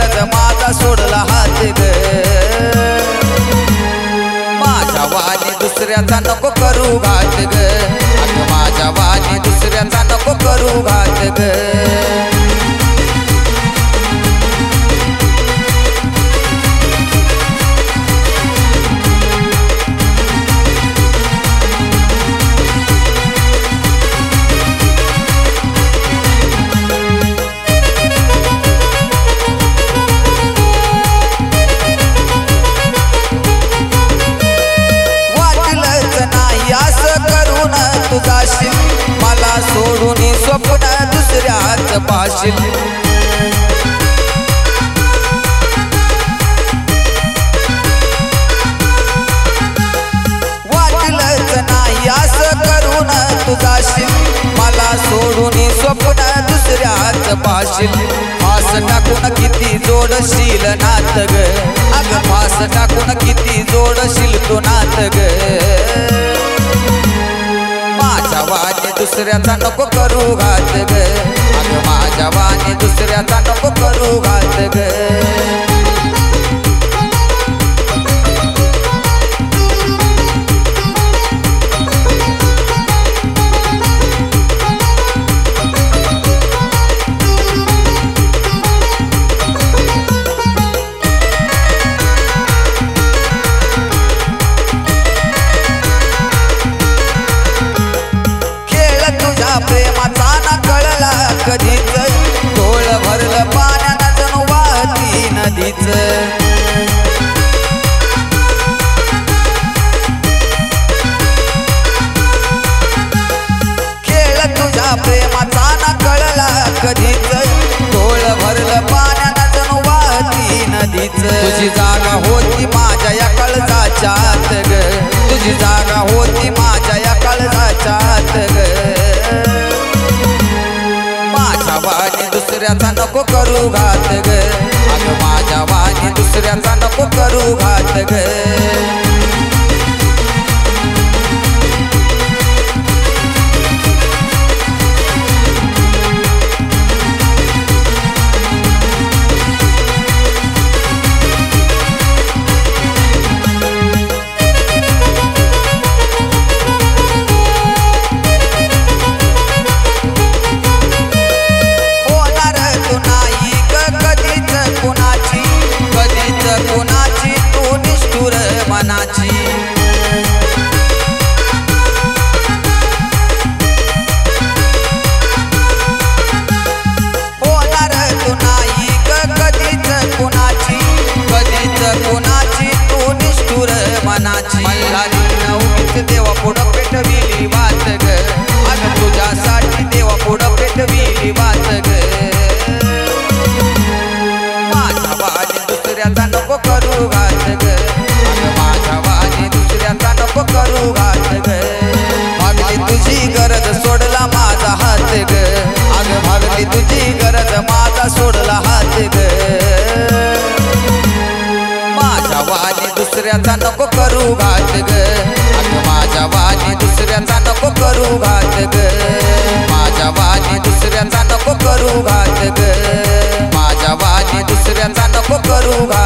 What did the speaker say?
गरज माझा सोडला हात ग माझ्या वाणी दुसऱ्याचा नको करू घात ग अगं माझ्या वाणी दुसऱ्याचा नको करू घात ग मला सोडून स्वप्न दुसऱ्याच पाशील वाटलंच नाही असं करून तू जाशील मला सोडून स्वप्न दुसऱ्याच पाशील फास टाकून किती जोडशील नात ग अगं फास टाकून किती जोडशील तू नात ग माझ्या वाणी दुसऱ्याचा नको करू घात ग अगं माझ्या वाणी दुसऱ्याचा नको करू घात ग प्रेमाचा ना कळला कधीच डोळ भरलं पाण्यानं जणू वाहती नदीच खेळ तुझ्या प्रेमाचा ना कळला कधीच डोळ भरलं पाण्यानं जणू वाहती नदीच तुझी जागा होती माझ्या या काळजाच्या आत ग तुझी जागा होती माझ्या या काळजाच्या आत ग माझ्या वाणी दुसऱ्याचा नको करू घात ग अगं माझ्या वाणी दुसऱ्याचा नको करू घात ग कुणाची तू निष्ठुर मनाची होणार तू नाही कधीच कुणाची तू निष्ठुर मनाची मल्हारी उगीच देवा पुढं पेटविली वात ग अगं तुझ्यासाठी देवा पुढं पेटविली वात ग दुसऱ्याचा नको करू घात ग अगं माझ्या वाणी दुसऱ्याचा नको करू घात ग भागली तुझी गरज सोडला माझा हात ग अगं भागली तुझी गरज माझा सोडला हात ग माझ्या वाणी दुसऱ्याचा नको करू घात ग अगं माझ्या वाणी दुसऱ्याचा नको करू घात ग माझ्या वाणी दुसऱ्याचा नको करू घात ग माझ्या वाणी दुसऱ्याचा नको करू घात